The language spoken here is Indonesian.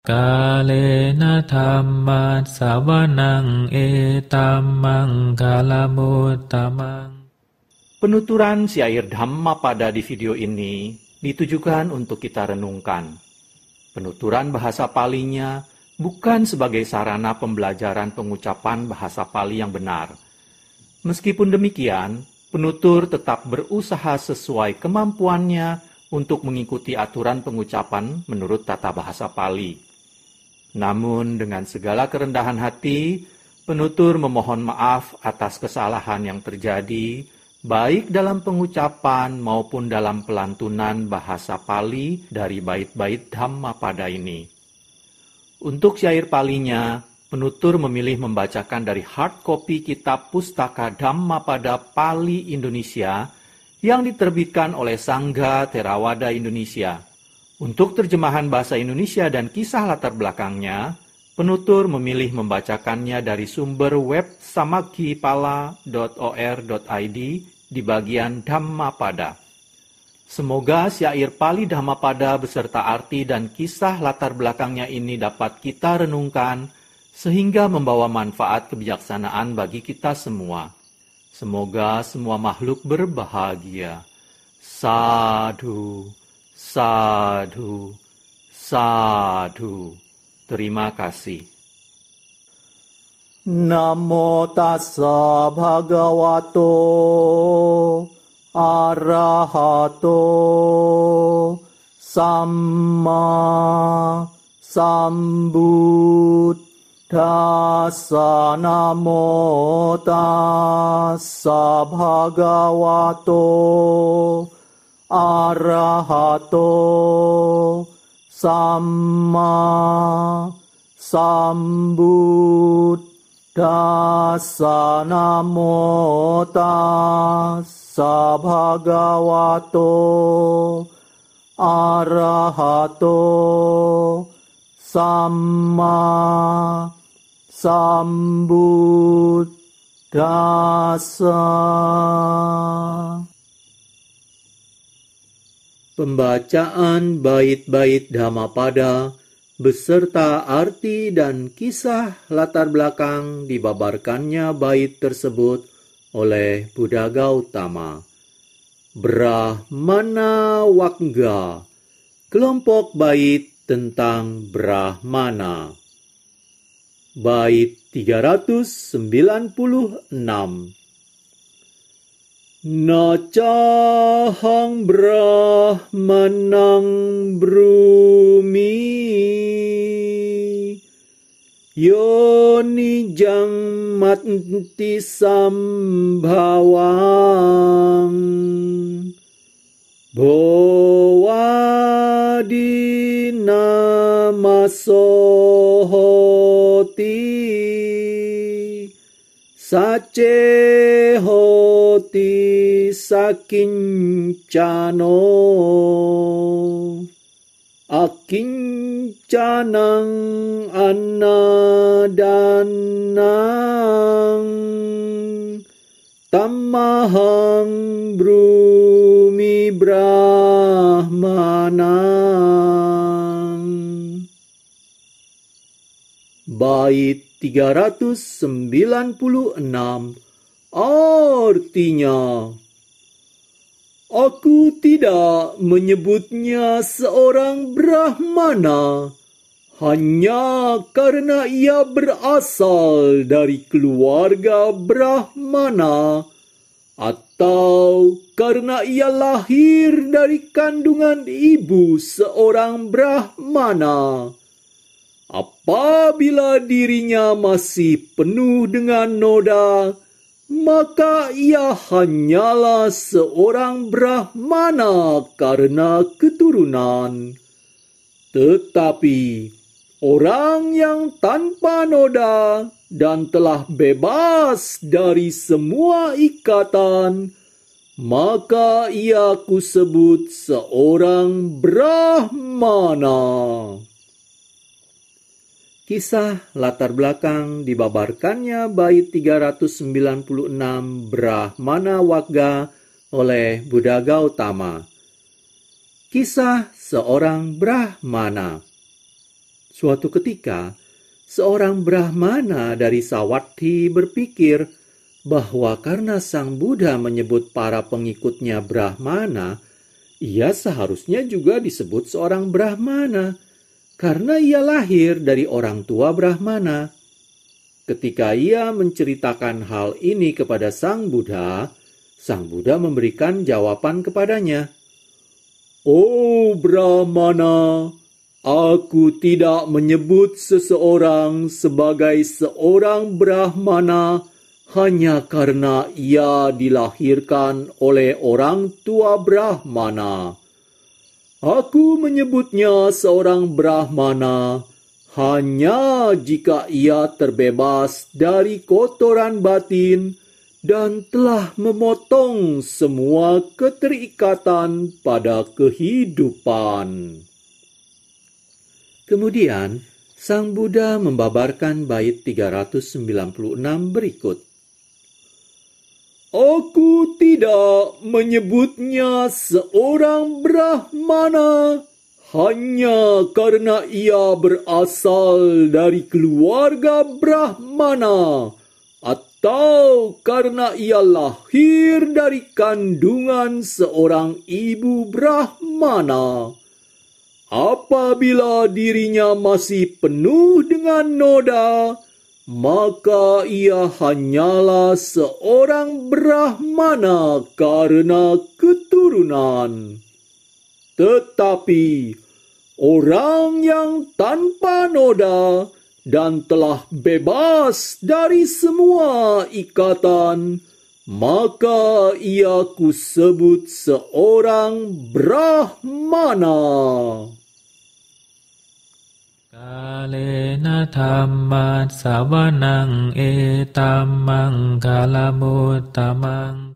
Kalena dhammat sawanang etammang kalamutamang. Penuturan syair Dhammapada di video ini ditujukan untuk kita renungkan. Penuturan bahasa Palinya bukan sebagai sarana pembelajaran pengucapan bahasa Pali yang benar. Meskipun demikian, penutur tetap berusaha sesuai kemampuannya untuk mengikuti aturan pengucapan menurut tata bahasa Pali. Namun dengan segala kerendahan hati, penutur memohon maaf atas kesalahan yang terjadi, baik dalam pengucapan maupun dalam pelantunan bahasa Pali dari bait-bait Dhammapada ini. Untuk syair Palinya, penutur memilih membacakan dari hard copy kitab Pustaka Dhammapada Pali Indonesia yang diterbitkan oleh Sangga Theravada Indonesia. Untuk terjemahan bahasa Indonesia dan kisah latar belakangnya, penutur memilih membacakannya dari sumber web samakipala.or.id di bagian Dhammapada. Semoga syair Pali Dhammapada beserta arti dan kisah latar belakangnya ini dapat kita renungkan sehingga membawa manfaat kebijaksanaan bagi kita semua. Semoga semua makhluk berbahagia. Sadhu. Sadhu, sadhu. Terima kasih. Namo tassa bhagavato arahato samma sambuddhassa. Namo tassa bhagavato arahato samma sambuddhassa. Namo tassa bhagavato arahato samma sambuddhassa. Pembacaan bait-bait Dhammapada beserta arti dan kisah latar belakang dibabarkannya bait tersebut oleh Buddha Gautama. Brahmana Wagga, kelompok bait tentang Brahmana. Bait 396. Nacahang brahmanang brumi yonijang mati sambhawang bhawadina masohoti sace hoti sakincano akincanang anadanang tamahang brumi brahmanang. Bait 396 artinya, aku tidak menyebutnya seorang Brahmana hanya karena ia berasal dari keluarga Brahmana atau karena ia lahir dari kandungan ibu seorang Brahmana. Apabila dirinya masih penuh dengan noda, maka ia hanyalah seorang Brahmana karena keturunan. Tetapi orang yang tanpa noda dan telah bebas dari semua ikatan, maka ia kusebut seorang Brahmana. Kisah latar belakang dibabarkannya bait 396 Brahmana Wagga oleh Buddha Gautama. Kisah seorang Brahmana. Suatu ketika, seorang Brahmana dari Savatthi berpikir bahwa karena Sang Buddha menyebut para pengikutnya Brahmana, ia seharusnya juga disebut seorang Brahmana, karena ia lahir dari orang tua Brahmana. Ketika ia menceritakan hal ini kepada Sang Buddha memberikan jawaban kepadanya. "Oh Brahmana, aku tidak menyebut seseorang sebagai seorang Brahmana hanya karena ia dilahirkan oleh orang tua Brahmana. Aku menyebutnya seorang Brahmana hanya jika ia terbebas dari kotoran batin dan telah memotong semua keterikatan pada kehidupan." Kemudian, Sang Buddha membabarkan bait 396 berikut. "Aku tidak menyebutnya seorang Brahmana hanya karena ia berasal dari keluarga Brahmana atau karena ia lahir dari kandungan seorang ibu Brahmana. Apabila dirinya masih penuh dengan noda, maka ia hanyalah seorang Brahmana karena keturunan. Tetapi orang yang tanpa noda dan telah bebas dari semua ikatan, maka ia kusebut seorang Brahmana." Kalena dhamma savanang etammang kalamutamang